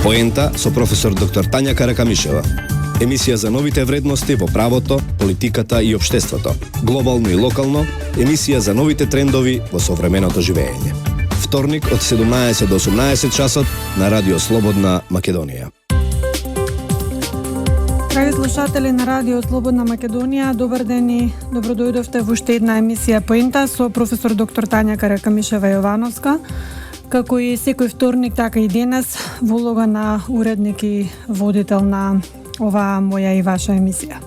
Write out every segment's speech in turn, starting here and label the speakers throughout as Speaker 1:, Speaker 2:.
Speaker 1: Поента со професор доктор Тања Каракамишева. Емисија за новите вредности во правото, политиката и општеството, глобално и локално, емисија за новите трендови во современото живење. Вторник од 17 до 18 часот на Радио Слободна Македонија.
Speaker 2: Драги слушатели на Радио Слободна Македонија, добар ден и добродојдовте во уште една емисија Поента со професор доктор Тања Каракамишева Јовановска. Како и секој вторник, така и денес во улога на уредник и водител на оваа моја и ваша емисија.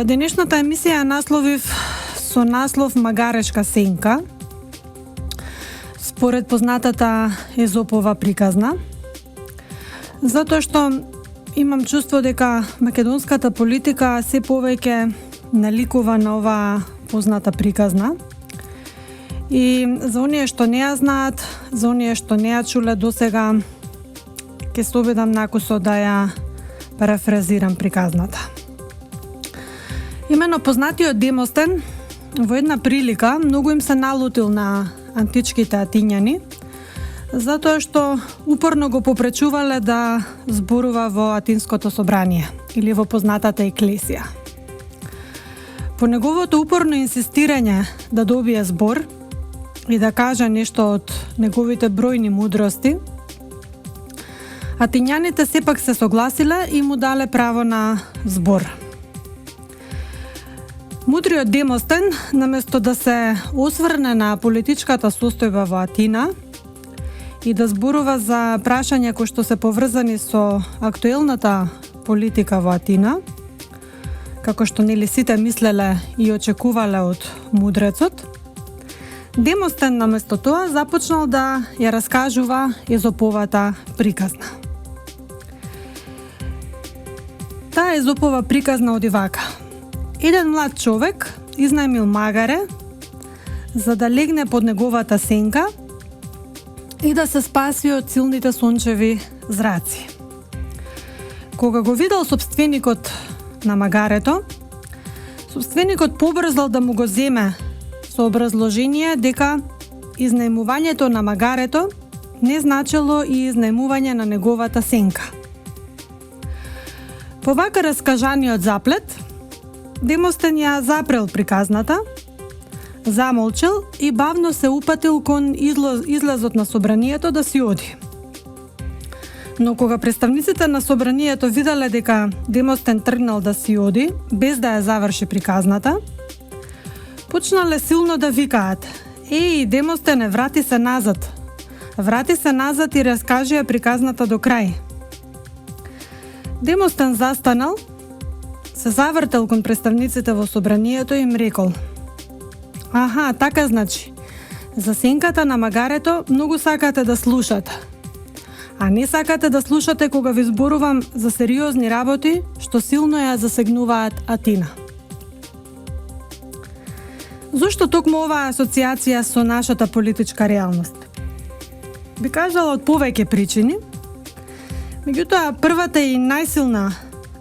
Speaker 2: Денешната емисија насловив со наслов Магарешка сенка, според познатата Езопова приказна, затоа што имам чувство дека македонската политика се повеќе наликува на оваа позната приказна. И за оние што не ја знаат, за оние што не ја чуле досега, ќе се обидам накусо да ја парафразирам приказната. Имено познатиот Демостен во една прилика многу им се налутил на античките атињани, затоа што упорно го попречувале да зборува во Атинското собрание или во познатата еклесија. По неговото упорно инсистирање да добие збор и да каже нешто од неговите бројни мудрости, атињаните сепак се согласиле и му дале право на збор. Мудриот Демостен, наместо да се осврне на политичката состојба во Атина и да зборува за прашања кои што се поврзани со актуелната политика во Атина, како што нели сите мислеле и очекувале од мудрецот, Демостен наместо тоа започнал да ја раскажува Езоповата приказна. Таа Езопова приказна оди вака. Еден млад човек изнајмил магаре за да легне под неговата сенка и да се спаси од силните сончеви зраци. Кога го видел собственикот на магарето, собственикот побрзал да му го земе со образложение дека изнајмувањето на магарето не значело и изнајмување на неговата сенка. По вака раскажаниот заплет, Демостен ја запрел приказната, замолчал и бавно се упатил кон излезот на собранието да си оди. Но кога представниците на собранието виделе дека Демостен тргнал да си оди, без да ја заврши приказната, почнале силно да викаат: „Еј, Демостене, врати се назад! Врати се назад и раскажи ја приказната до крај!“ Демостен застанал, се завртел кон представниците во собранието и им рекол: „Аха, така значи, за сенката на магарето многу сакате да слушате, а не сакате да слушате кога ви зборувам за сериозни работи што силно ја засегнуваат Атина.“ Зошто токму оваа асоциација со нашата политичка реалност? Би кажала од повеќе причини, меѓутоа првата и најсилна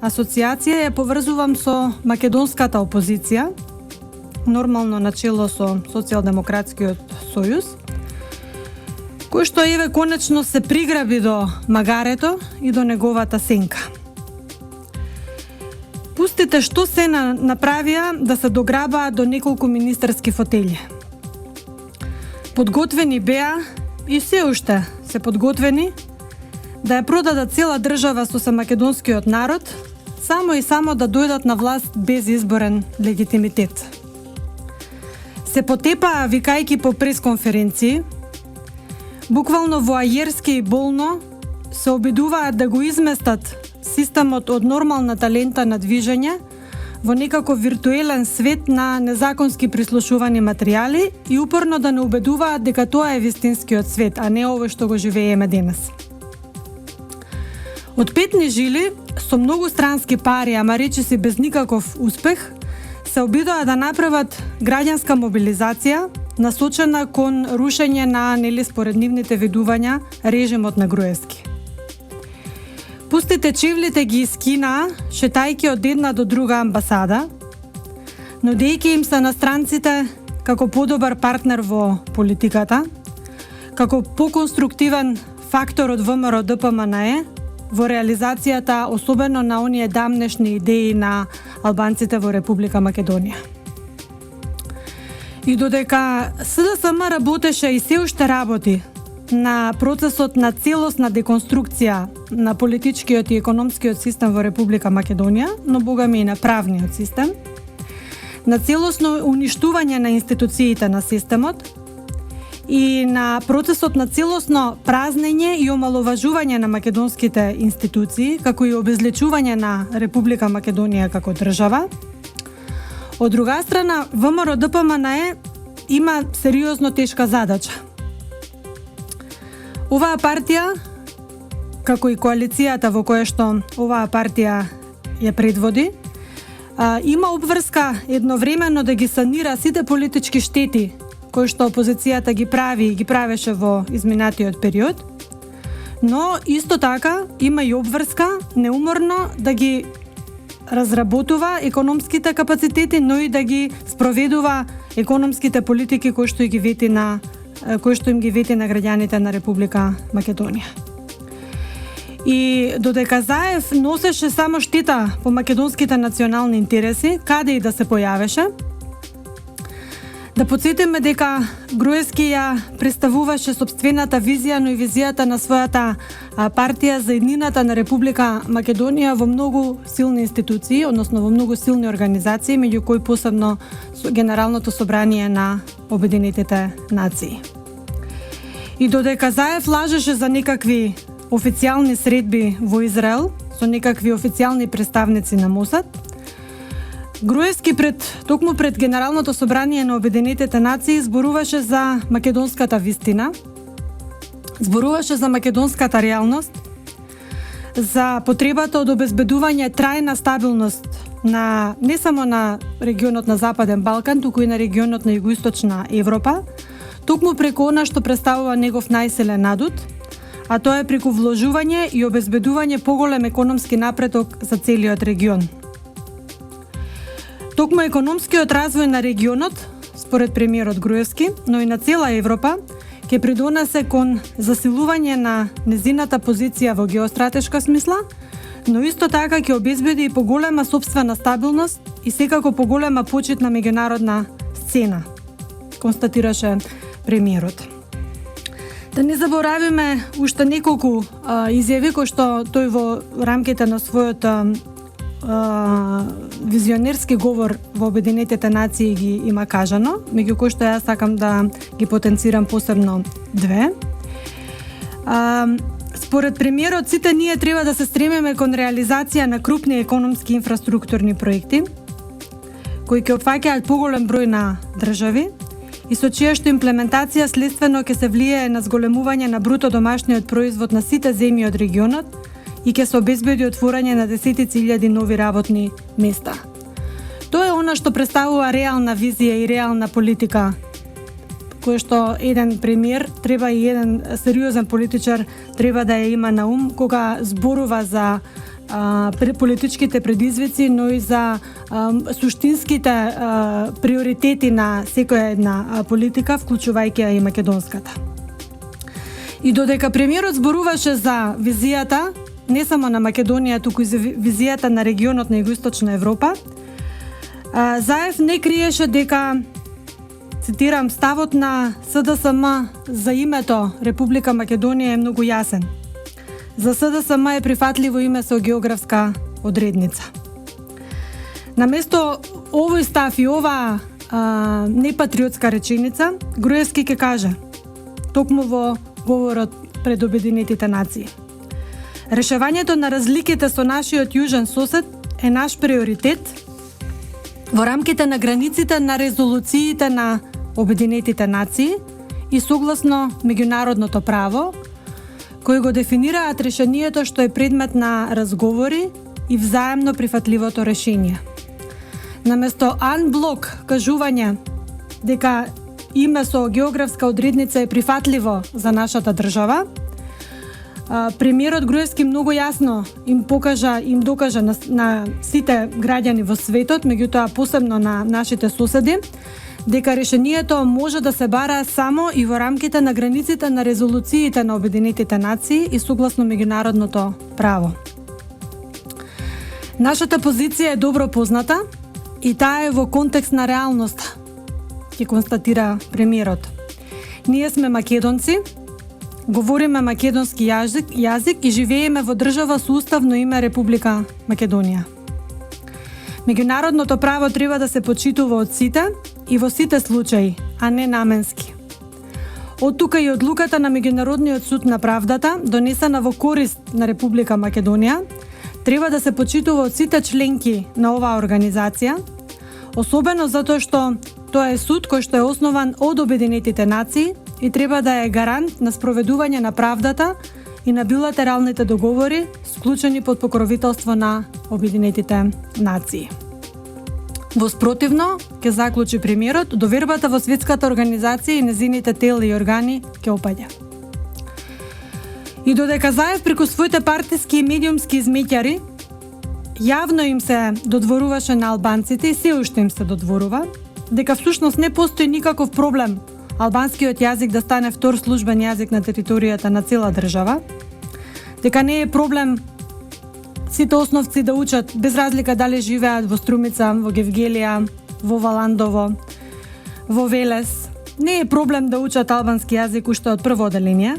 Speaker 2: асоциација ја поврзувам со македонската опозиција, нормално начело со Социјалдемократскиот сојуз, кој што еве конечно се приграби до магарето и до неговата сенка. Пустите што се направија да се дограбаат до неколку министерски фотели. Подготвени беа и се уште се подготвени да ја продадат цела држава со македонскиот народ, само и само да дојдат на власт без изборен легитимитет. Се потепаа викајки по пресконференции, буквално воајерски и болно се обидуваат да го изместат системот од нормалната лента на движење во некако виртуелен свет на незаконски прислушувани материјали и упорно да не убедуваат дека тоа е вистинскиот свет, а не ово што го живееме денес. Од петни жили, со многу странски пари, ама речиси без никаков успех, се обидоа да направат граѓанска мобилизација насочена кон рушење на, според нивните видувања, режимот на Груевски. Пустите чевлите ги искинаа, шетајки од една до друга амбасада, нудејќи им се на странците како подобар партнер во политиката, како поконструктивен фактор од ВМРО ДПМНЕ во реализацијата особено на оние дамнешни идеи на албанците во Република Македонија. И додека СДСМ работеше и се уште работи на процесот на целосна деконструкција на политичкиот и економскиот систем во Република Македонија, но богами и на правниот систем, на целосно уништување на институциите на системот и на процесот на целосно празнење и омаловажување на македонските институции, како и обезличување на Република Македонија како држава. Од друга страна, ВМРО ДПМНЕ има сериозно тешка задача. Оваа партија, како и коалицијата во која што оваа партија ја предводи, има обврска едновремено да ги санира сите политички штети кои што опозицијата ги прави и ги правеше во изминатиот период, но исто така има и обврска неуморно да ги разработува економските капацитети, но и да ги спроведува економските политики кои што им ги вети на граѓаните на Република Македонија. И додека Заев носеше само штета по македонските национални интереси, каде и да се појавеше, да подсетиме дека Груевски ја представуваше собствената визија, но и визијата на својата партија за еднината на Република Македонија во многу силни институции, односно во многу силни организации, меѓу кои посебно Генералното собрание на Обединетите нации. И додека Заев лажеше за некакви официјални средби во Израел со некакви официјални представници на Мосад, Груевски токму пред Генералното собрание на Обединетите нации зборуваше за македонската вистина, зборуваше за македонската реалност, за потребата од обезбедување трајна стабилност на не само на регионот на Западен Балкан, туку и на регионот на Југоисточна Европа, токму преку она што представува негов најсилен надут, а тоа е преку вложување и обезбедување поголем економски напредок за целиот регион. Токму економскиот развој на регионот, според премиерот Груевски, но и на цела Европа, ќе придонесе кон засилување на незината позиција во геостратешка смисла, но исто така ќе обезбеди и поголема сопствена стабилност и секако поголема почит на меѓународна сцена, констатираше премиерот. Да не заборавиме уште неколку изјави кои што тој во рамките на својот визионерски говор во Обединетите нации ги има кажано, меѓу кои што јас сакам да ги потенцирам посебно две. Според премиерот, сите ние треба да се стремиме кон реализација на крупни економски инфраструктурни проекти, кои ќе опфаќаат поголем број на држави и со чија што имплементација следствено ќе се влијае на зголемување на бруто домашниот производ на сите земји од регионот и ќе се обезбеди отворање на десетици илјади нови работни места. Тоа е она што представува реална визија и реална политика, која што еден премиер треба и еден сериозен политичар треба да ја има на ум кога зборува за политичките предизвици, но и за суштинските приоритети на секоја една политика, вклучувајќи ја и македонската. И додека премиерот зборуваше за визијата не само на Македонија, туку и за визијата на регионот на Југоисточна Европа, Заев не криеше дека, цитирам, ставот на СДСМ за името Република Македонија е многу јасен. За СДСМ е прифатливо име со географска одредница. Наместо овој став и ова непатриотска реченица, Груевски ќе каже, токму во говорот пред Обединетите нации: решавањето на разликите со нашиот јужен сосед е наш приоритет во рамките на границите на резолуциите на Обединетите нации и согласно меѓународното право, кои го дефинираат решението што е предмет на разговори и взаемно прифатливото решение. Наместо анблок кажување дека име со географска одредница е прифатливо за нашата држава, премиерот Груевски многу јасно им докажа на сите граѓани во светот, меѓутоа посебно на нашите соседи, дека решението може да се бара само и во рамките на границите на резолуциите на Обединетите нации и согласно меѓународното право. Нашата позиција е добро позната и таа е во контекст на реалноста, ќе констатира премиерот. Ние сме македонци, говориме македонски јазик и живееме во држава со уставно име Република Македонија. Меѓународното право треба да се почитува од сите и во сите случаи, а не наменски. Од тука и одлуката на Меѓународниот суд на правдата, донесена во корист на Република Македонија, треба да се почитува од сите членки на оваа организација, особено затоа што тоа е суд кој што е основан од Обединетите нации и треба да е гарант на спроведување на правдата и на билатералните договори склучени под покровителство на Обединетите нации. Во спротивно, ќе заклучи премиерот, довербата во светската организација и незините тела и органи ќе опаѓа. И додека Заев преку своите партиски и медиумски измеќари јавно им се додворуваше на албанците и се уште им се додворува, дека всушност не постои никаков проблем албанскиот јазик да стане втор службен јазик на територијата на цела држава, дека не е проблем сите основци да учат без разлика дали живеат во Струмица, во Гевгелија, во Валандово, во Велес. Не е проблем да учат албански јазик уште од прво оделение.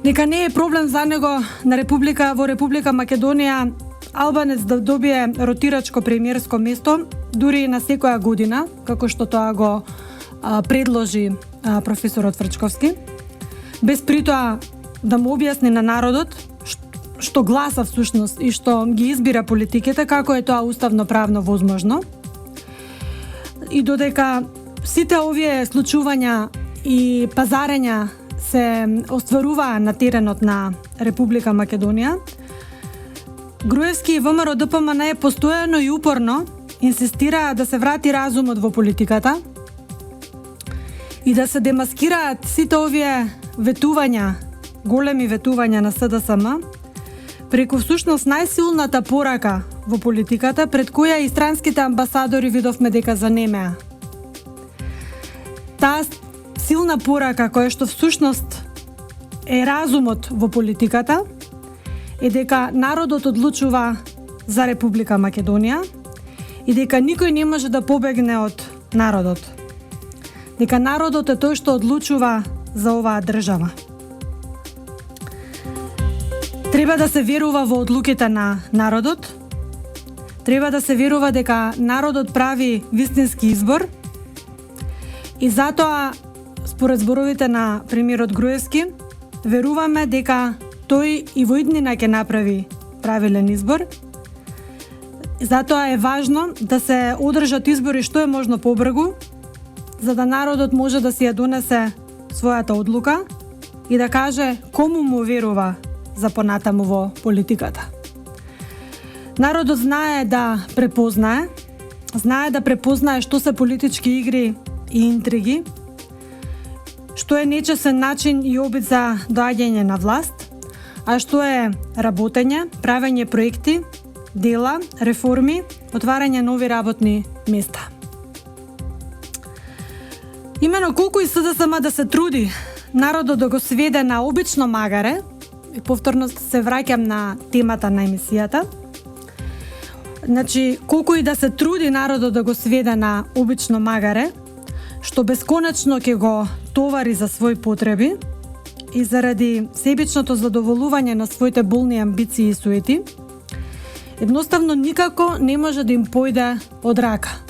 Speaker 2: Дека не е проблем за него во Република Македонија албанец да добие ротирачко премиерско место дури и на секоја година, како што тоа го предложи професорот Фрчковски, без притоа да му објасни на народот што гласа всушност и што ги избира политиките, како е тоа уставно правно возможно. И додека сите овие случувања и пазарења се остваруваа на теренот на Република Македонија, Груевски и ВМРО ДПМН постојано и упорно инсистираа да се врати разумот во политиката и да се демаскираат сите овие ветувања, големи ветувања на СДСМ, преку всушност најсилната порака во политиката пред која и странските амбасадори видовме дека занемеа. Таа силна порака која што всушност е разумот во политиката е дека народот одлучува за Република Македонија и дека никој не може да побегне од народот. Дека народот е тој што одлучува за оваа држава. Треба да се верува во одлуките на народот. Треба да се верува дека народот прави вистински избор. И затоа, според зборовите на премиерот Груевски, веруваме дека тој и во иднина ќе направи правилен избор. Затоа е важно да се одржат избори што е можно побрзо, за да народот може да си ја донесе својата одлука и да каже кому му верува за понатаму во политиката. Народот знае да препознае што се политички игри и интриги, што е нечесен начин и обид за доаѓање на власт, а што е работење, правење проекти, дела, реформи, отварање нови работни места. Имено колку и СДСМ да се труди народот да го сведе на обично магаре, и повторно се враќам на темата на емисијата, значи колку и да се труди народот да го сведе на обично магаре, што бесконечно ќе го товари за своји потреби и заради себичното задоволување на своите болни амбиции и суети, едноставно никако не може да им појде од рака.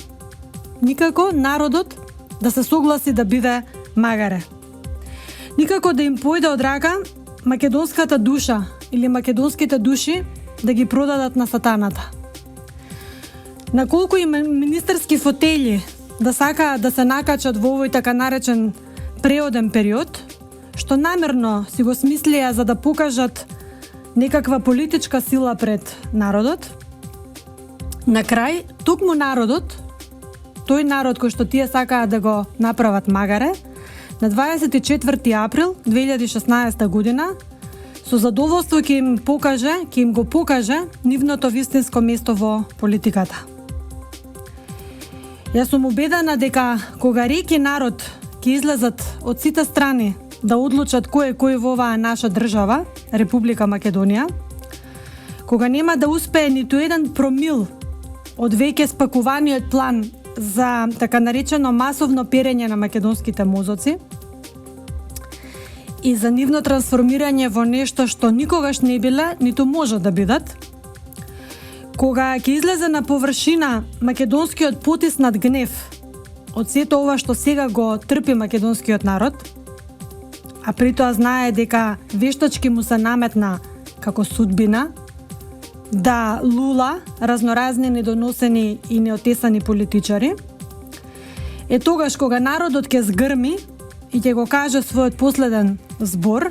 Speaker 2: Никако народот да се согласи да биде магаре. Никако да им појде од рака македонската душа или македонските души да ги продадат на сатаната. На колку и министерски фотели да сакаат да се накачат во овој така наречен преоден период, што намерно си го смислија за да покажат некаква политичка сила пред народот, на крај, токму народот, тој народ кој што тие сакаат да го направат магаре, на 24 април 2016 година со задоволство ќе им го покаже нивното вистинско место во политиката. Јас сум убедена дека кога реки народ ќе излезат од сите страни да одлучат кој е кој во оваа наша држава, Република Македонија, кога нема да успее ниту еден промил од веќе спакуваниот план за така наречено масовно перење на македонските мозоци и за нивно трансформирање во нешто што никогаш не биле, ниту може да бидат, кога ќе излезе на површина македонскиот потиснат гнев од сето ова што сега го трпи македонскиот народ, а при тоа знае дека вештачки му се наметна како судбина да лула разноразни недоносени и неотесани политичари, е тогаш кога народот ќе згрми и ќе го каже својот последен збор,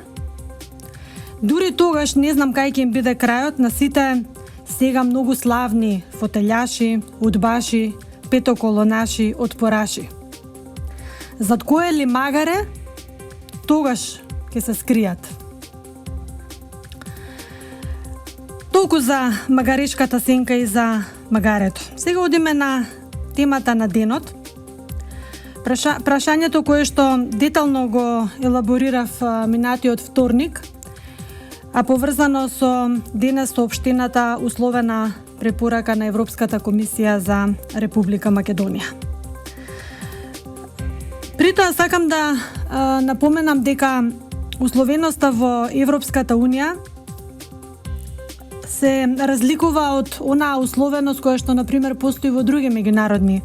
Speaker 2: дури тогаш не знам кај ќе им биде крајот на сите сега многу славни фотељаши, удбаши, петоколонаши, отпораши. Зад кое ли магаре, тогаш ќе се скријат. Толку за магарешката сенка и за магарето. Сега одиме на темата на денот. Прашањето кое што детално го елаборирав минатиот вторник, а поврзано со денес соопштената условена препорака на Европската комисија за Република Македонија. При тоа сакам да напоменам дека условеноста во Европската Унија се разликува од онаа условеност која што, например, постои во други меѓународни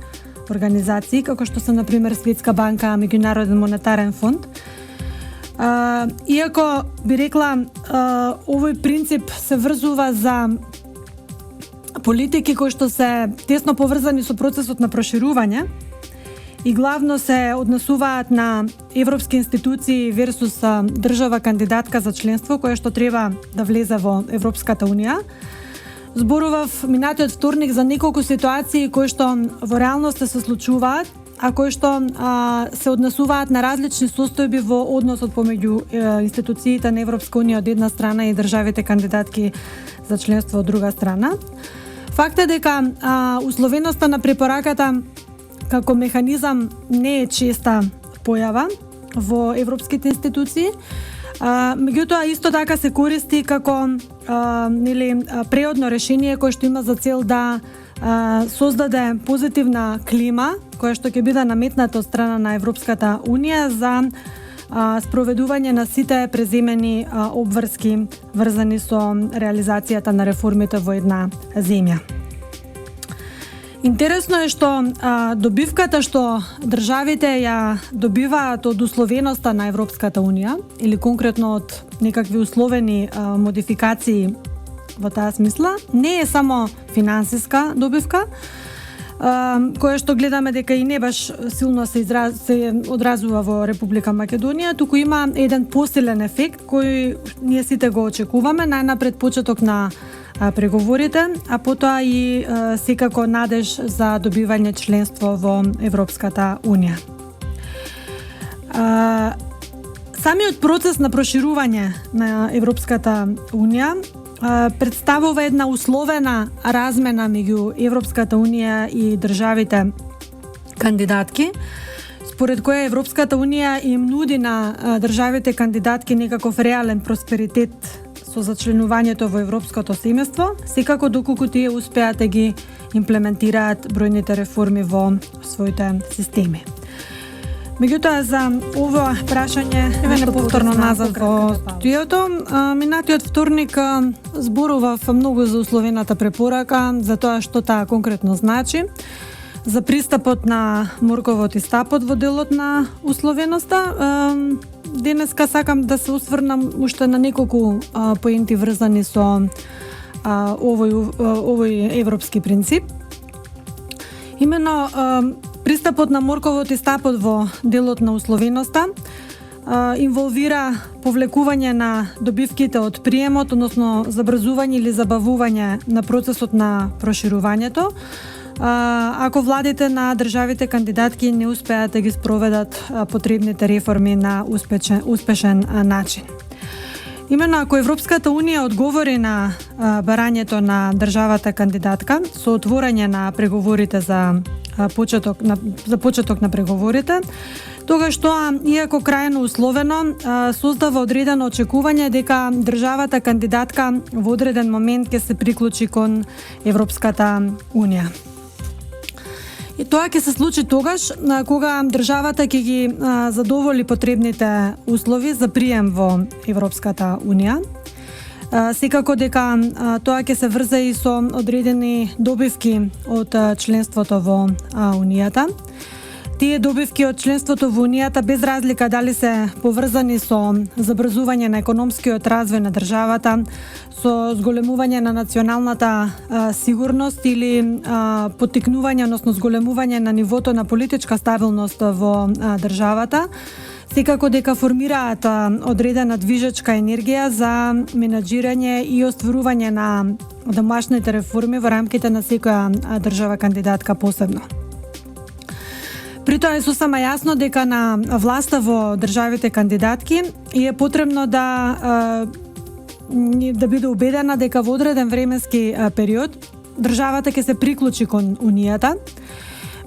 Speaker 2: организации, како што се, например, Светска банка, Меѓународен монетарен фонд. Иако, би рекла, овој принцип се врзува за политики кои што се тесно поврзани со процесот на проширување и главно се однесуваат на европски институции версус држава кандидатка за членство која што треба да влезе во Европската Унија. Зборував минатиот вторник за неколку ситуации кои што во реалност се случуваат, а кои што се однесуваат на различни состојби во односот помеѓу институциите на Европска Унија од една страна и државите кандидатки за членство од друга страна. Факт е дека условеноста на препораката како механизам не е честа појава во европските институции, меѓутоа исто така се користи како преодно решение кое што има за цел да создаде позитивна клима која што ќе биде наметната од страна на Европската Унија за спроведување на сите преземени обврски врзани со реализацијата на реформите во една земја. Интересно е што добивката што државите ја добиваат од условеноста на Европската Унија или конкретно од некакви условени модификации во таа смисла, не е само финансиска добивка, која што гледаме дека и не баш силно се одразува во Република Македонија, туку има еден посилен ефект кој ние сите го очекуваме, најнапред почеток на преговорите, а потоа и секако надеж за добивање членство во Европската Унија. Самиот процес на проширување на Европската Унија представува една условена размена меѓу Европската Унија и државите кандидатки, според која Европската Унија им нуди на државите кандидатки некаков реален просперитет со зачленувањето во европското семејство, секако доколку тие успеат да ги имплементираат бројните реформи во своите системи. Меѓутоа, за ова прашање, еве повторно назад во студиото, минатиот вторник зборував многу за условената препорака, за тоа што таа конкретно значи, за пристапот на морковот и стапот во делот на условеноста. Денеска сакам да се осврнам уште на неколку поенти врзани со овој европски принцип. Имено, пристапот на морковот и стапот во делот на условеноста инволвира повлекување на добивките од приемот, односно забрзување или забавување на процесот на проширувањето, ако владите на државите кандидатки не успеат да ги спроведат потребните реформи на успешен начин. Имено, ако Европската Унија одговори на барањето на државата кандидатка со отворање на преговорите за почеток на преговорите, тогаш тоа, иако крајно условено, создава одредено очекување дека државата кандидатка во одреден момент ќе се приклучи кон Европската Унија. И тоа ќе се случи тогаш кога државата ќе ги задоволи потребните услови за прием во Европската Унија. Секако дека тоа ќе се врзе и со одредени добивки од членството во Унијата. Тие добивки од членството во Унијата, без разлика дали се поврзани со забрзување на економскиот развој на државата, со зголемување на националната сигурност или поттикнување, односно зголемување на нивото на политичка стабилност во државата, секако дека формираат одредена движечка енергија за менаџирање и остварување на домашните реформи во рамките на секоја држава кандидатка посебно. Притоа е сосема јасно дека на власта во државите кандидатки е потребно да биде убедена дека во одреден временски период државата ќе се приклучи кон Унијата,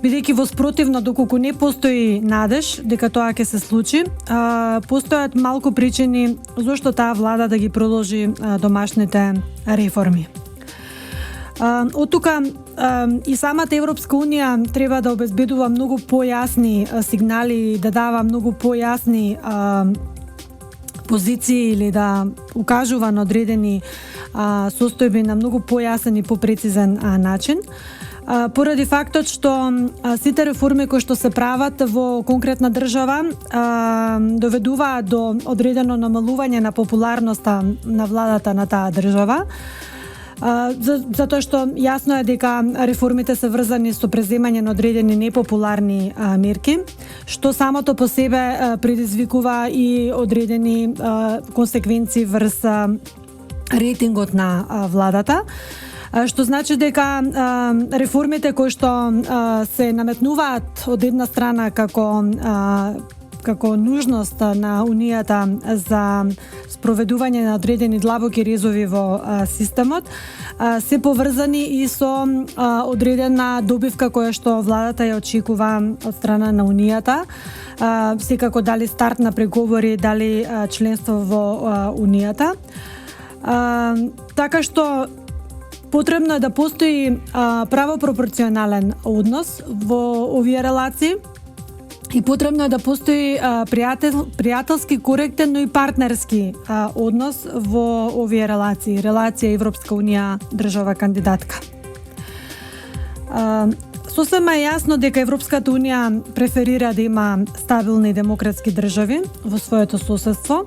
Speaker 2: бидејќи во спротивно, доколку не постои надеж дека тоа ќе се случи, постојат малку причини зошто таа влада да ги продолжи домашните реформи. Од тука и самата Европска Унија треба да обезбедува многу појасни сигнали, да дава многу појасни позиции или да укажува на одредени состојби на многу појасен и попрецизен начин. Поради фактот што сите реформи кои што се прават во конкретна држава доведуваат до одредено намалување на популарноста на владата на таа држава, затоа што јасно е дека реформите се врзани со преземање на одредени непопуларни мерки, што самото по себе предизвикува и одредени консеквенции врз рейтингот на владата, што значи дека реформите кои што се наметнуваат од една страна како нужност на Унијата за спроведување на одредени длабоки резови во системот, се поврзани и со одредена добивка која што владата ја очекува од страна на Унијата, секако дали старт на преговори, дали членство во Унијата. Така што потребно е да постои правопропорционален однос во овие релации и потребно е да постои пријателски, коректен, но и партнерски однос во овие релации. Релација Европска Унија држава кандидатка. Сосема е јасно дека Европската Унија преферира да има стабилни демократски држави во своето соседство,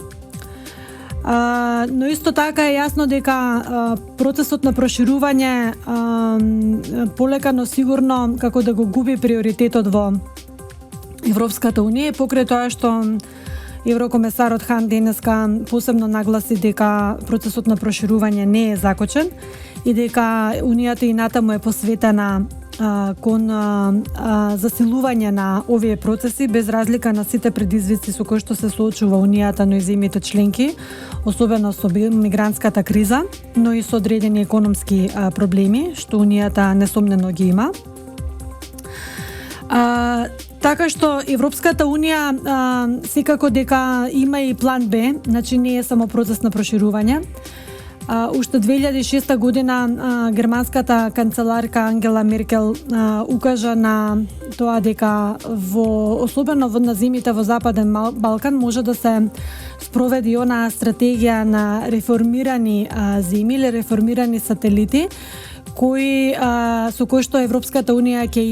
Speaker 2: но исто така е јасно дека процесот на проширување полека но сигурно како да го губи приоритетот во Европската Унија, покрај тоа што еврокомесарот Хан денеска посебно нагласи дека процесот на проширување не е закочен и дека Унијата и натаму е посветена кон засилување на овие процеси, без разлика на сите предизвици со кои што се соочува Унијата, но и земјите членки, особено со мигрантската криза, но и со одредени економски проблеми, што Унијата несомнено ги има. Така што Европската Унија секако дека има и план Б, значи не е само процес на проширување. Уште 2006 година германската канцеларка Ангела Меркел укажа на тоа дека особено на земјите во Западен Балкан може да се спроведи онаа стратегија на реформирани земји или реформирани сателити, со кои што Европската Унија ќе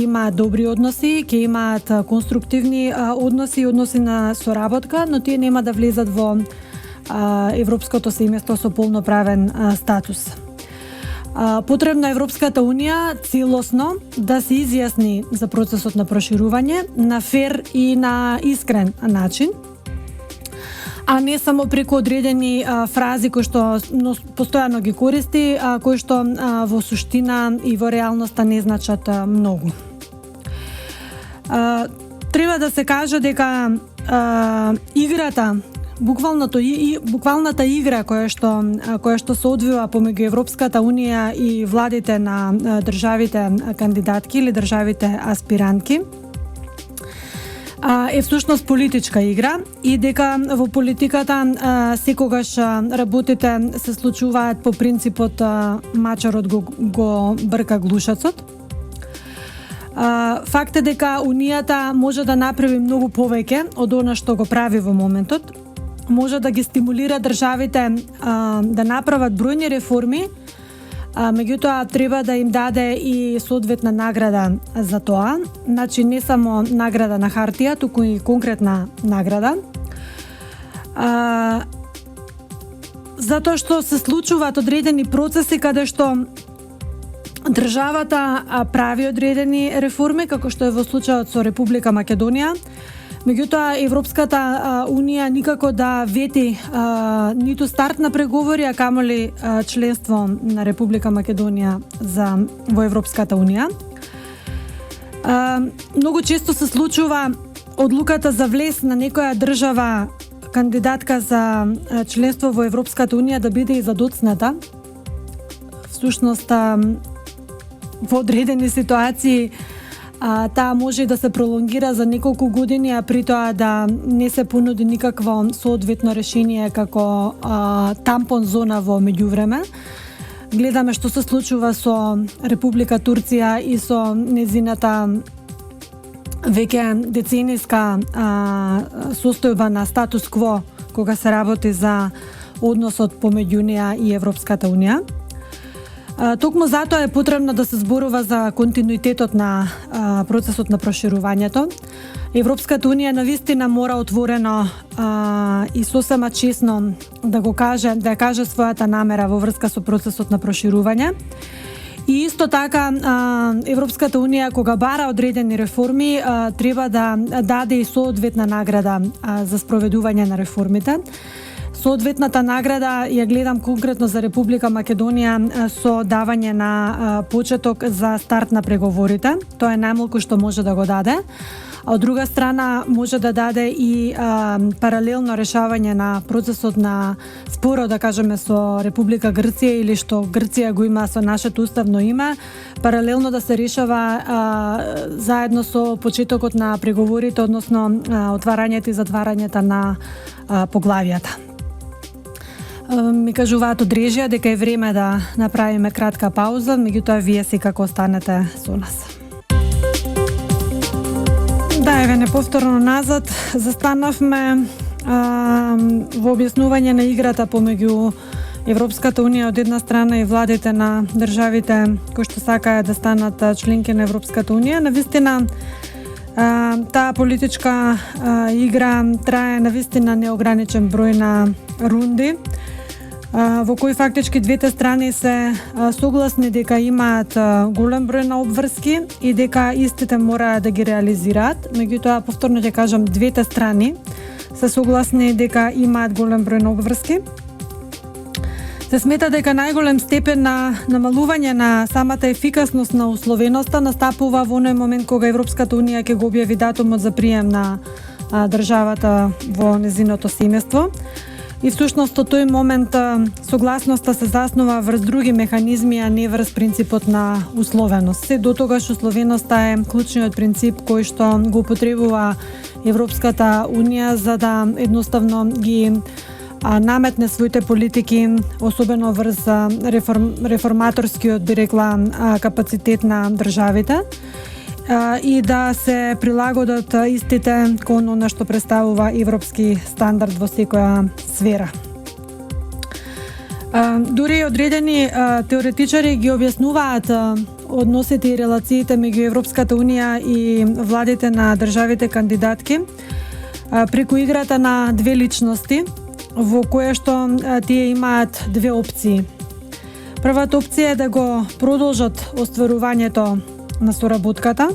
Speaker 2: има добри односи, ќе имаат конструктивни односи на соработка, но тие нема да влезат во европското семејство со полноправен статус. Потребно е Европската Унија целосно да се изјасни за процесот на проширување на фер и на искрен начин, а не само преку одредени фрази кои што постојано ги користи, кои што во суштина и во реалноста не значат многу. Треба да се каже дека играта буквалната игра која што се одвива помеѓу Европската унија и владите на државите кандидатки или државите аспирантки е всушност политичка игра и дека во политиката секогаш работите се случуваат по принципот мачарот го брка глушацот. Факт е дека Унијата може да направи многу повеќе од она што го прави во моментот. Може да ги стимулира државите да направат бројни реформи, меѓутоа треба да им даде и соодветна награда за тоа. Значи не само награда на хартија, туку и конкретна награда. Затоа што се случуваат одредени процеси каде што државата прави одредени реформи, како што е во случајот со Република Македонија. Меѓутоа, Европската унија никако да вети ниту старт на преговори, а камоли членство на Република Македонија во Европската унија. Многу често се случува одлуката за влез на некоја држава кандидатка за членство во Европската унија да биде и задоцната. Всушност, во одредени ситуации таа може да се пролонгира за неколку години, а при тоа да не се понуди никакво соодветно решение како тампон зона во меѓувреме. Гледаме што се случува со Република Турција и со незината веќе децениска состојба на статус кво кога се работи за односот помеѓу неа и Европската унија. Токму затоа е потребно да се зборува за континуитетот на процесот на проширувањето. Европската унија навистина мора отворено и сосема честно да каже својата намера во врска со процесот на проширување. И исто така Европската унија кога бара одредени реформи треба да даде и соодветна награда за спроведување на реформите. Соодветната награда ја гледам конкретно за Република Македонија со давање на почеток за старт на преговорите. Тоа е најмалку што може да го даде. А од друга страна може да даде и паралелно решавање на процесот на спорот, да кажеме, со Република Грција или што Грција го има со нашето уставно име, паралелно да се решава заедно со почетокот на преговорите, односно отварањето и затварањето на поглавијата. Ми кажуваат од режија дека е време да направиме кратка пауза, меѓутоа вие секако останете со нас. Да, еве неповторно назад застанавме во објаснување на играта помеѓу Европската унија од една страна и владите на државите кои што сакаат да станат членки на Европската унија. Навистина таа политичка игра трае навистина неограничен број на рунди, во кои фактички двете страни се согласни дека имаат голем број на обврски и дека истите мораат да ги реализираат. Меѓутоа, повторно ќе кажам, двете страни се согласни дека имаат голем број на обврски. Се смета дека најголем степен на намалување на самата ефикасност на условеноста настапува во оној момент кога Европската унија ќе го објави датумот за прием на државата во незиното семејство. И всушност од тој момент согласноста се заснува врз други механизми, а не врз принципот на условеност. Се дотогаш условеноста е клучниот принцип кој што го употребува Европската унија за да едноставно ги наметне своите политики, особено врз реформаторскиот, би рекла, капацитет на државите и да се прилагодат истите кон она што представува европски стандард во секоја сфера. Дури одредени теоретичари ги објаснуваат односите и релациите меѓу Европската унија и владите на државите кандидатки преку играта на две личности, во која што тие имаат две опции. Првата опција е да го продолжат остварувањето на соработката,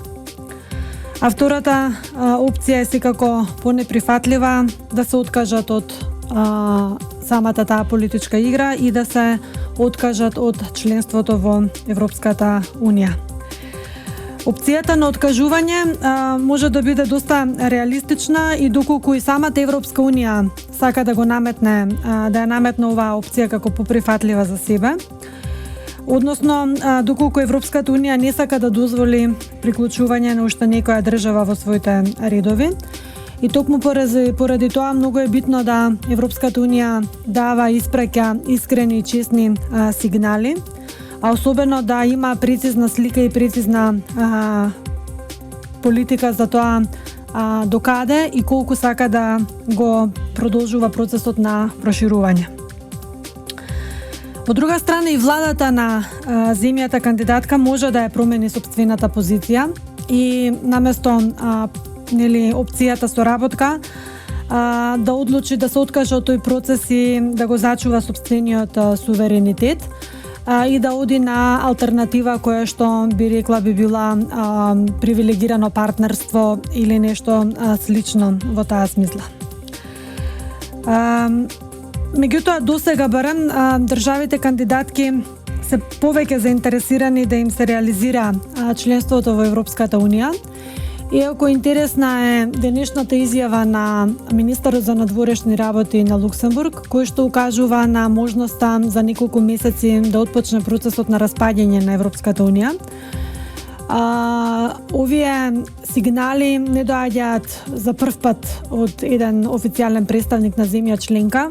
Speaker 2: а втората опција е секако понеприфатлива да се откажат од самата таа политичка игра и да се откажат од членството во Европската унија. Опцијата на откажување може да биде доста реалистична и доколку и самата Европска Унија сака да го наметне, да ја наметне оваа опција како поприфатлива за себе. Односно, доколку Европската Унија не сака да дозволи приклучување на уште некоја држава во своите редови. И токму поради тоа многу е битно да Европската Унија дава, испраќа искрени и честни сигнали, а особено да има прецизна слика и прецизна политика за тоа докаде и колку сака да го продолжува процесот на проширување. Од друга страна, и владата на земјата кандидатка може да ја промени сопствената позиција и наместо опцијата соработка да одлучи да се откаже од тој процес и да го зачува сопствениот суверенитет и да оди на алтернатива која што би рекла би била привилегирано партнерство или нешто слично во таа смисла. Меѓутоа, досега барем државите кандидатки се повеќе заинтересирани да им се реализира членството во Европската Унија. Иако интересна е денешната изјава на министерот за надворешни работи на Луксембург, кој што укажува на можноста за неколку месеци да отпочне процесот на распаѓање на Европската Унија. Овие сигнали не доаѓаат за прв пат од еден официјален представник на земја членка.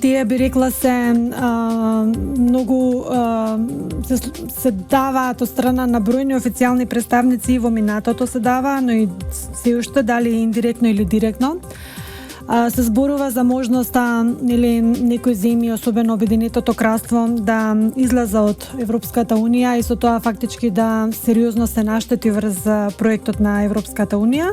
Speaker 2: Тие би рекла се многу се даваат од страна на бројни официјални представници, во минатото се дава, но и се уште дали индиректно или директно. Се зборува за можноста или некои земји, особено Обединетото кралство, да излезе од Европската Унија и со тоа фактички да сериозно се наштети врз проектот на Европската Унија.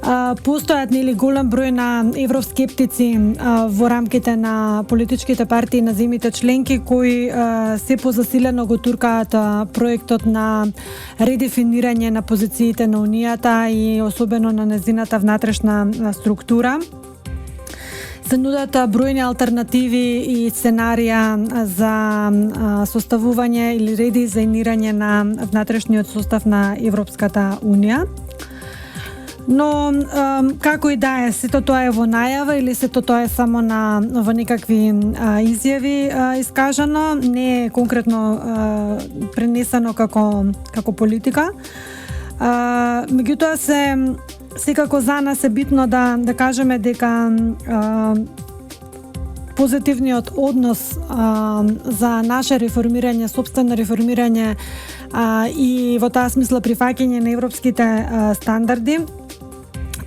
Speaker 2: Постојат голем број на евроскептици во рамките на политичките партии на земјите членки кои се позасилено го туркаат проектот на редефинирање на позициите на Унијата и особено на незината внатрешна структура. Се нудат бројни алтернативи и сценарија за составување или редизајнирање на внатрешниот состав на Европската Унија. Но, како и да е, сето тоа е во најава или сето тоа е само во некакви изјави искажано, не е конкретно пренесено како политика. Меѓутоа секако за нас е битно да кажеме дека позитивниот однос за наше реформирање, сопствено реформирање и во таа смисла прифаќање на европските стандарди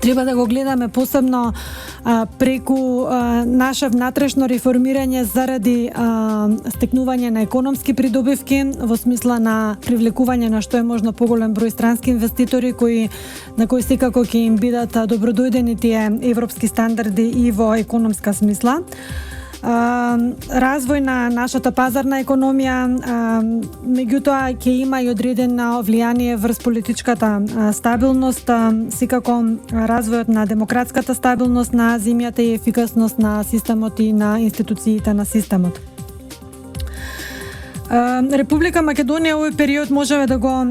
Speaker 2: треба да го гледаме посебно преку наше внатрешно реформирање заради стекнување на економски придобивки во смисла на привлекување на што е можно поголем број странски инвеститори на кои секако ќе им бидат добродојдени тие европски стандарди и во економска смисла. Развој на нашата пазарна економија, меѓутоа ќе има и одредено влијание врз политичката стабилност, секако развојот на демократската стабилност на земјата и ефикасност на системот и на институциите на системот. Република Македонија овој период може да го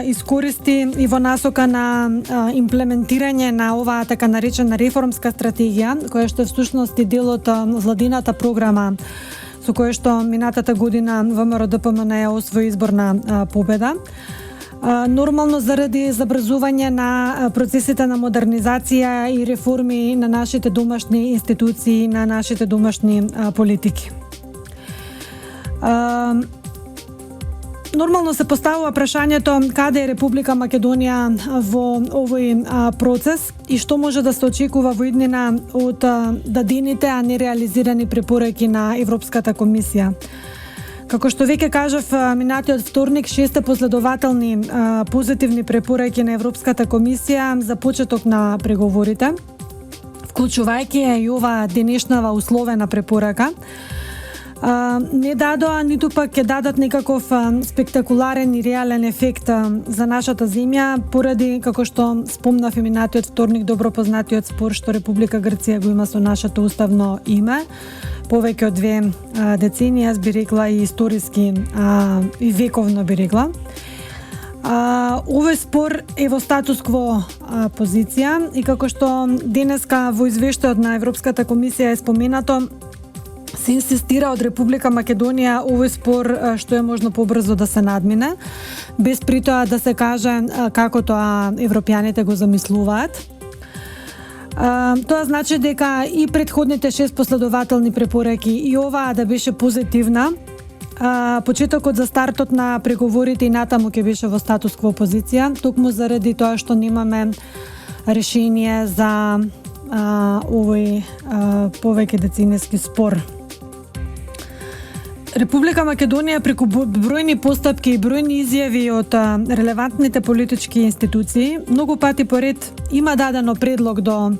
Speaker 2: искористи и во насока на имплементирање на оваа така наречена реформска стратегија, која што е всушност и дел од владината програма со која што минатата година ВМРО-ДПМН ја освои изборна победа. Нормално заради забрзување на процесите на модернизација и реформи на нашите домашни институции, на нашите домашни политики. Нормално се поставува прашањето каде е Република Македонија во овој процес и што може да се очекува во иднина од дадените, а не реализирани препораки на Европската комисија. Како што веќе кажав минатиот вторник, 6 последователни позитивни препораки на Европската комисија за почеток на преговорите, вклучувајќи и ова денешнава условена препорака. Не дадоа, ниту пак ќе дадат некаков спектакуларен и реален ефект за нашата земја, поради, како што спомнав и минатиот вторник, добро познатиот спор што Република Грција го има со нашето уставно име, повеќе од 2 децении, јас би рекла и историски и вековно би рекла. Овој спор е во статус-кво позиција и како што денеска во извештајот на Европската комисија е споменато, се инсистира од Република Македонија овој спор што е можно побрзо да се надмине, без при тоа да се каже како тоа европјаните го замислуваат. Тоа значи дека и претходните 6 последователни препораки и оваа да беше позитивна, почетокот за стартот на преговорите и натаму ќе беше во статус-кво позиција, токму заради тоа што немаме решение за овој повеќе деценески спор. Република Македонија преку бројни постапки и бројни изјави од релевантните политички институции многу пати поред има дадено предлог до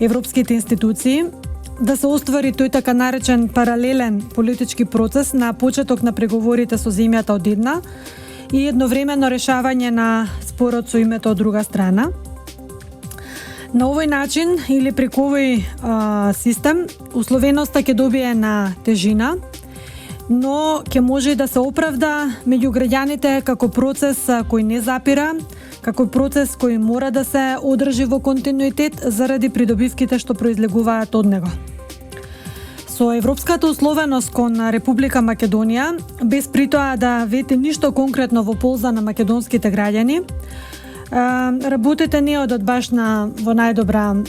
Speaker 2: европските институции да се оствари тој така наречен паралелен политички процес на почеток на преговорите со земјата од една и едновременно решавање на спорот со името од друга страна. На овој начин или преку овој систем условеноста ќе добие на тежина, но ќе може и да се оправда меѓу граѓаните како процес кој не запира, како процес кој мора да се одржи во континуитет заради придобивките што произлегуваат од него. Со европската условеност кон Република Македонија, без при тоа да вети ништо конкретно во полза на македонските граѓани, работите не одат баш во најдобра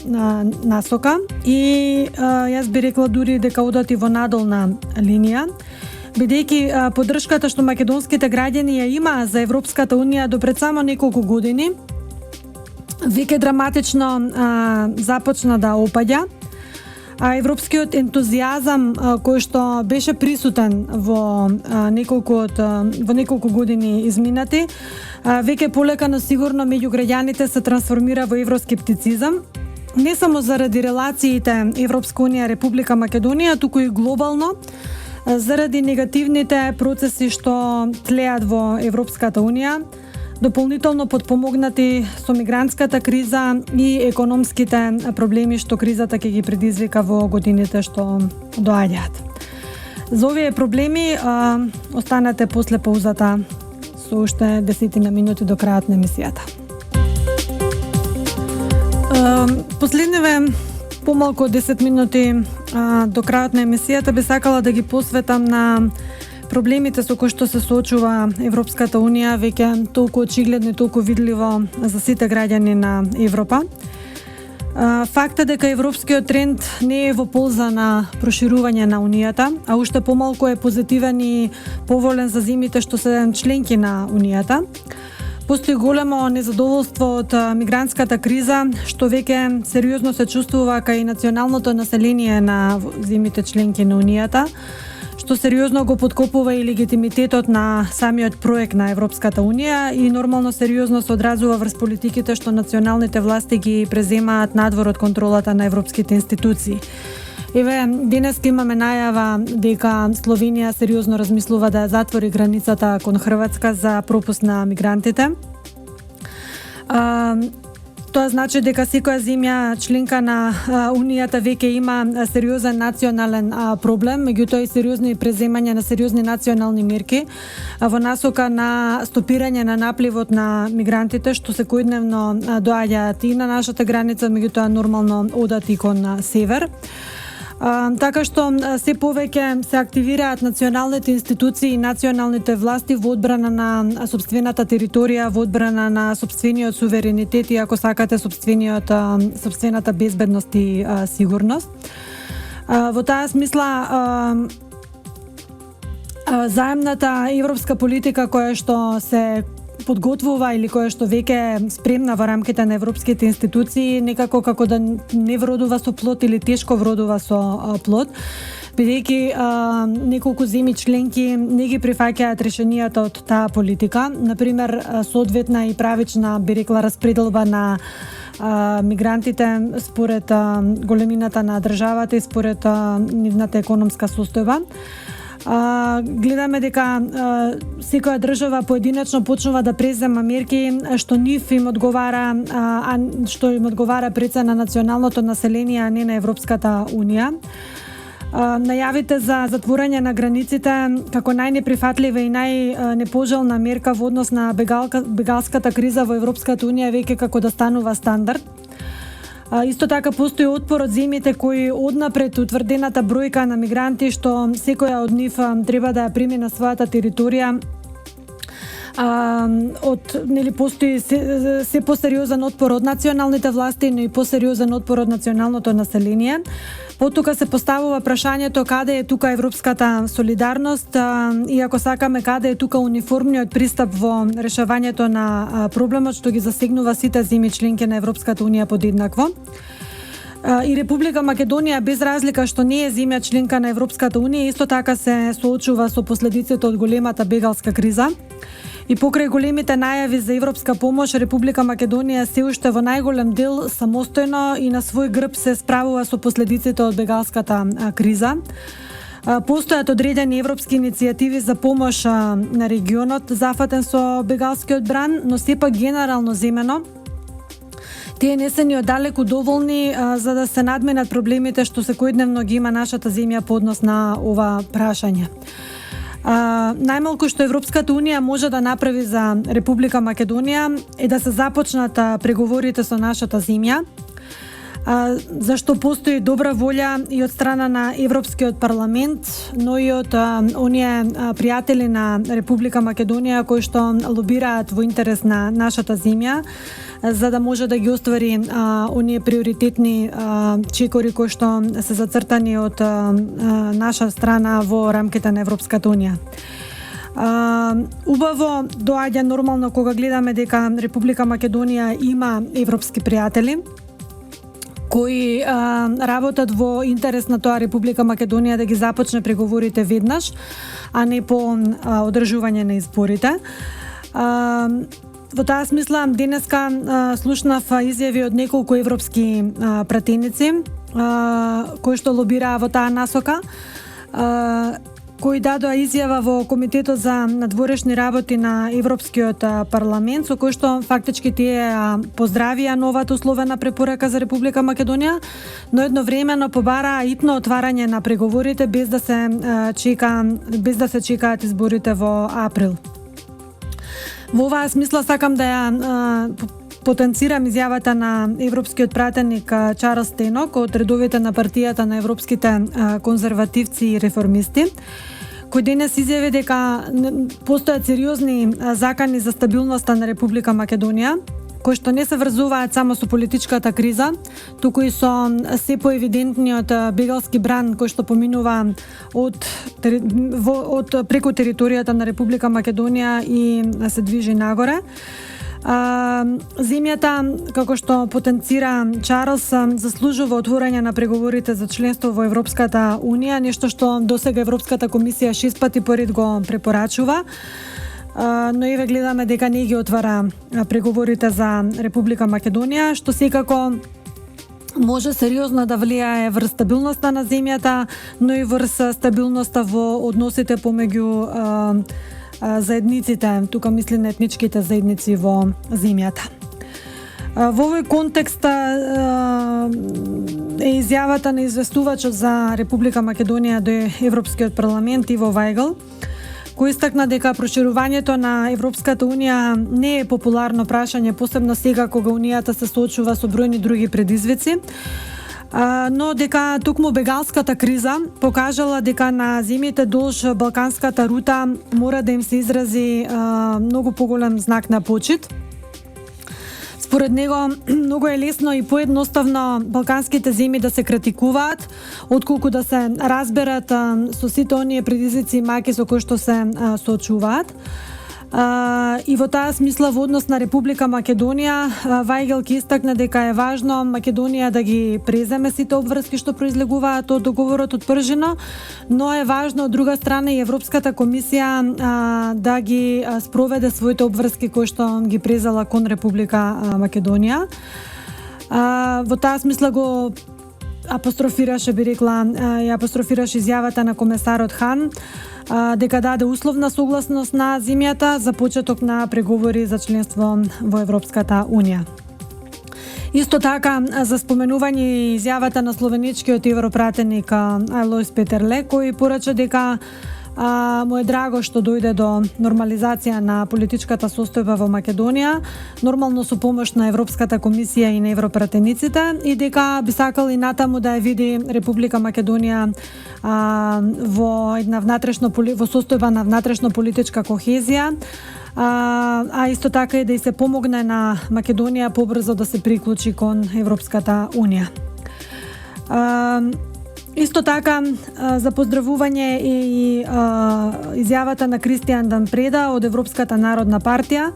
Speaker 2: насока и јас би рекла дури дека одат и во надолна линија, бидејќи поддршката што македонските граѓани ја има за Европската Унија до пред само неколку години веќе драматично започна да опаѓа, а европскиот ентузијазам кој што беше присутен во неколку години изминати, веќе полека но сигурно меѓу граѓаните се трансформира во евроскептицизам, не само заради релациите Европска Унија Република Македонија, туку и глобално заради негативните процеси што тлеат во Европската Унија, дополнително подпомогнати со мигрантската криза и економските проблеми што кризата ќе ги предизвика во годините што доаѓаат. За овие проблеми останете после паузата со уште 10 минути до крајот на емисијата. Последниве помалку од 10 минути до крајот на емисијата би сакала да ги посветам на проблемите со кои што се соочува Европската Унија веќе толку очигледно и толку видливо за сите граѓани на Европа. Фактот дека европскиот тренд не е во полза на проширување на Унијата, а уште помалку е позитивен и поволен за земјите што се членки на Унијата. Постои големо незадоволство од мигрантската криза, што веќе сериозно се чувствува кај националното население на земјите членки на Унијата, што сериозно го подкопува и легитимитетот на самиот проект на Европската Унија и нормално сериозно се одразува врз политиките што националните власти ги преземаат надвор од контролата на европските институции. Еве, денес имаме најава дека Словенија сериозно размислува да затвори границата кон Хрватска за пропуск на мигрантите. Тоа значи дека секоја земја членка на Унијата веќе има сериозен национален проблем, меѓутоа и сериозни преземање на сериозни национални мерки во насока на стопирање на напливот на мигрантите што секојдневно доаѓаат и на нашата граница, меѓутоа нормално одат и кон север. Така што се повеќе се активираат националните институции и националните власти во одбрана на сопствената територија, во одбрана на сопствениот суверенитет и ако сакате сопствената безбедност и сигурност. Во таа смисла заемната европска политика која што се подготвува или која што веќе е спремна во рамките на европските институции, некако како да не вродува со плод или тешко вродува со плод, бидејќи неколку земји членки не ги прифаќаат решенијата од таа политика. Например, соодветна и правична, би рекла, распределба на мигрантите според големината на државата и според нивната економска состојба. Гледаме дека секоја држава поединечно почнува да презема мерки што нив им одговара, што им одговара пред се на националното население, а не на Европската Унија. најавите за затворање на границите како најнеприфатлива и најнепожелна мерка во однос на бегалската криза во Европската Унија веќе како да станува стандард. Исто така постои отпор од земјите кои однапред утврдената бројка на мигранти што секоја од нив треба да ја прими на својата територија, постои се посериозен отпор од националните власти, но и посериозен отпор од националното население. Потука се поставува прашањето каде е тука европската солидарност и ако сакаме каде е тука униформниот пристап во решавањето на проблемот што ги засегнува сите земји членки на Европската Унија подеднакво. И Република Македонија, без разлика што не е земја членка на Европската Унија, исто така се соочува со последиците од големата бегалска криза. И покрај големите најави за европска помош, Република Македонија се уште во најголем дел самостојно и на свој грб се справува со последиците од бегалската криза. Постојат одредени европски иницијативи за помош на регионот зафатен со бегалскиот бран, но сепак генерално земено тие не се ни оддалеку доволни за да се надменат проблемите што секојдневно ги има нашата земја по однос на ова прашање. Најмалку што Европската Унија може да направи за Република Македонија е да се започнат преговорите со нашата земја, зашто постои добра волја и од страна на Европскиот парламент, но и од оние пријатели на Република Македонија кои што лобираат во интерес на нашата земја, за да може да ги оствари оние приоритетни чекори кои што се зацртани од наша страна во рамките на Европската Унија. Убаво доаѓа нормално кога гледаме дека Република Македонија има европски пријатели кои работат во интерес на тоа Република Македонија да ги започне преговорите веднаш, а не по одржување на изборите. Во таа смисла, денеска слушнав изјави од неколку европски пратеници кои што лобираа во таа насока, кои дадоа изјава во Комитетот за надворешни работи на Европскиот парламент, со кој што фактички тие поздравија новата условена препорака за Република Македонија, но едновремено побараа итно отварање на преговорите без да се чекаат изборите во април. Во оваа смисла сакам да ја потенцирам изјавата на европскиот пратеник Чарлс Тенок од редовите на партијата на европските конзервативци и реформисти, кој денес изјави дека постојат сериозни закани за стабилноста на Република Македонија, кои што не се врзуваат само со политичката криза, туку и со се поевидентниот бегалски бран кој што поминува од преку територијата на Република Македонија и се движи нагоре. Земјата, како што потенцира Чарлс, заслужува отворање на преговорите за членство во Европската Унија, нешто што досега Европската комисија 6 пати поред го препорачува, но еве гледаме дека не ги отвара преговорите за Република Македонија, што секако може сериозно да влијае врз стабилноста на земјата, но и врз стабилноста во односите помеѓу заедниците, тука мисли на етничките заедници во земјата. Во овој контекст е изјавата на известувачот за Република Македонија до Европскиот парламент Иво Вајгл, кој истакна дека проширувањето на Европската Унија не е популарно прашање, посебно сега кога Унијата се соочува со бројни други предизвици, но дека токму бегалската криза покажала дека на земјите долж балканската рута мора да им се изрази многу поголем знак на почит. Според него, многу е лесно и поедноставно балканските земји да се критикуваат, отколку да се разберат со сите оние предизвици и маки со кои што се соочуваат. И во таа смисла во однос на Република Македонија, Вајгел ки истакна дека е важно Македонија да ги преземе сите обврски што произлегуваат од договорот од Пржино, но е важно од друга страна и Европската комисија да ги спроведе своите обврски кои што ги презала кон Република Македонија. Во таа смисла го апострофираше изјавата на комесарот Хан, дека даде условна согласност на земјата за почеток на преговори за членство во Европската Унија. Исто така, за споменување изјавата на словеничкиот европратеник Алојс Петерле, кој порача дека му е драго што дојде до нормализација на политичката состојба во Македонија, нормално со помош на Европската комисија и на европратениците, и дека би сакал и натаму да ја види Република Македонија во една во состојба на внатрешно политичка кохезија, а исто така и да и се помогне на Македонија побрзо да се приклучи кон Европската Унија. Исто така, за поздравување и изјавата на Кристијан Дампреда од Европската народна партија,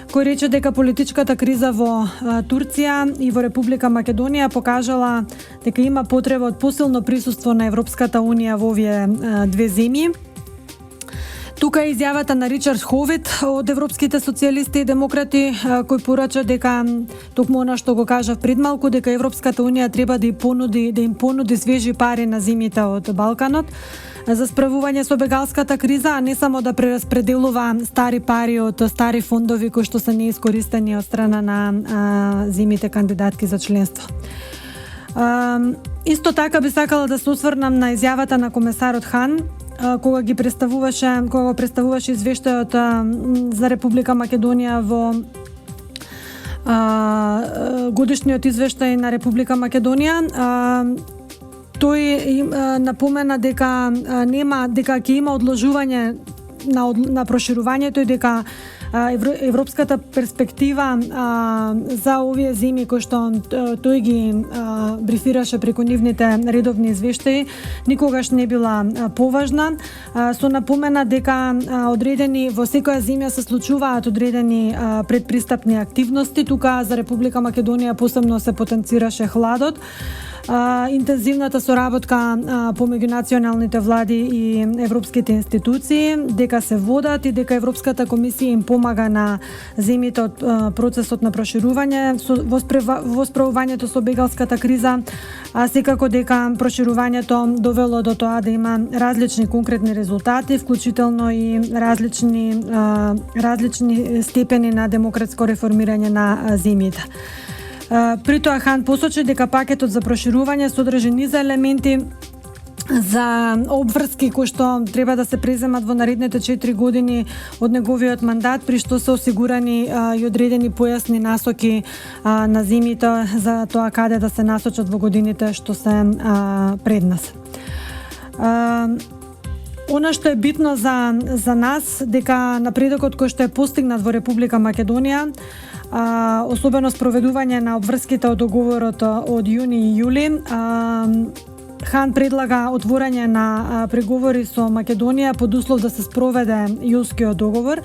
Speaker 2: кој рече дека политичката криза во Турција и во Република Македонија покажала дека има потреба од посилно присуство на Европската Унија во овие две земји. Тука е изјавата на Ричард Ховит од Европските социјалисти и демократи, кој порача дека токму она што го кажав пред малку, дека Европската Унија треба да им понуди свежи пари на земјите од Балканот за справување со бегалската криза, а не само да прераспределува стари пари од стари фондови кои што се неискористени од страна на земјите кандидатки за членство. Исто така би сакала да се осврнам на изјавата на комесарот Хан, кога го представуваше извештајот за Република Македонија во годишниот извештај на Република Македонија. Тој напомена дека ќе има одложување на проширувањето и дека европската перспектива за овие земји кои што тој ги брифираше преку нивните редовни извештаи никогаш не била поважна, со напомена дека одредени во секоја земја се случуваат одредени предпристапни активности. Тука за Република Македонија посебно се потенцираше хладот, интензивната соработка помеѓу националните влади и европските институции, дека се водат и дека Европската комисија им помага на земјите од процесот на проширување во справувањето со бегалската криза, а секако дека проширувањето довело до тоа да има различни конкретни резултати, вклучително и различни степени на демократско реформирање на земјите. При тоа Хан посочи дека пакетот за проширување содржи низ елементи за обврски кои што треба да се преземат во наредните 4 години од неговиот мандат, при што се осигурани и одредени појасни насоки на земјите за тоа каде да се насочат во годините што се пред нас. Она што е битно за нас, дека напредокот кој што е постигнат во Република Македонија, особено спроведување на обврските од договорот од јуни и јули, Хан предлага отворање на преговори со Македонија под услов да се спроведе Јулскиот договор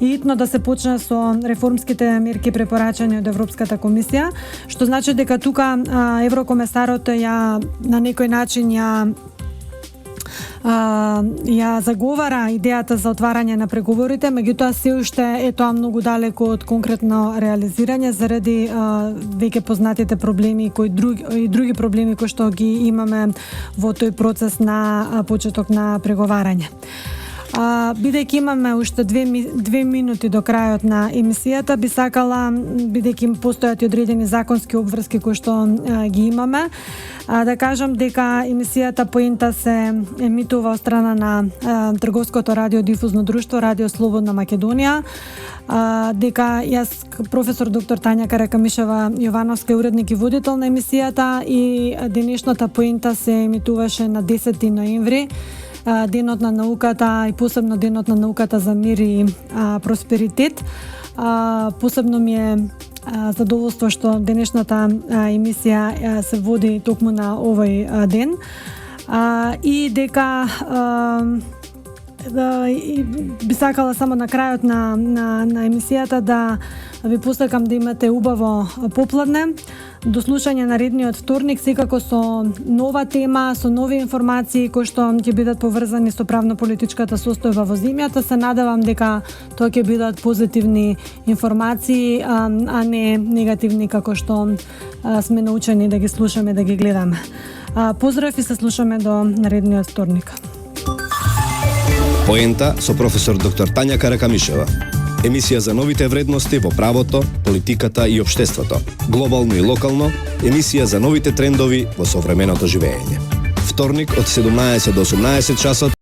Speaker 2: и итно да се почне со реформските мерки препорачани од Европската комисија, што значи дека тука еврокомесарот на некој начин ја заговара идејата за отварање на преговорите, меѓутоа се уште е тоа многу далеко од конкретно реализирање заради веќе познатите проблеми и други проблеми кои што ги имаме во тој процес на почеток на преговарање. Бидејќи имаме уште 2 минути до крајот на емисијата, би сакала, бидејќи постојат и одредени законски обврски кои што ги имаме, да кажам дека емисијата Поента се емитува од страна на Трговското радиодифузно друштво Радио Слободна Македонија, дека јас, професор доктор Тања Каракамишева Јовановска, уредник и водител на емисијата, и денешната Поента се емитуваше на 10 ноември, Денот на науката и посебно Денот на науката за мир и просперитет. Посебно ми е задоволство што денешната емисија се води токму на овој ден и дека би сакала само на крајот на емисијата да ви посакам да имате убаво попладне, до слушање наредниот вторник, секако со нова тема, со нови информации кои што ќе бидат поврзани со правно-политичката состојба во земјата. Се надевам дека тоа ќе бидат позитивни информации, а не негативни како што сме научени да ги слушаме, да ги гледаме. Поздрав и се слушаме до наредниот вторник.
Speaker 1: Поента со професор доктор Тања Каракамишева. Емисија за новите вредности во правото, политиката и општеството, глобално и локално, емисија за новите трендови во современото живеење. Вторник од 17 до 18 часот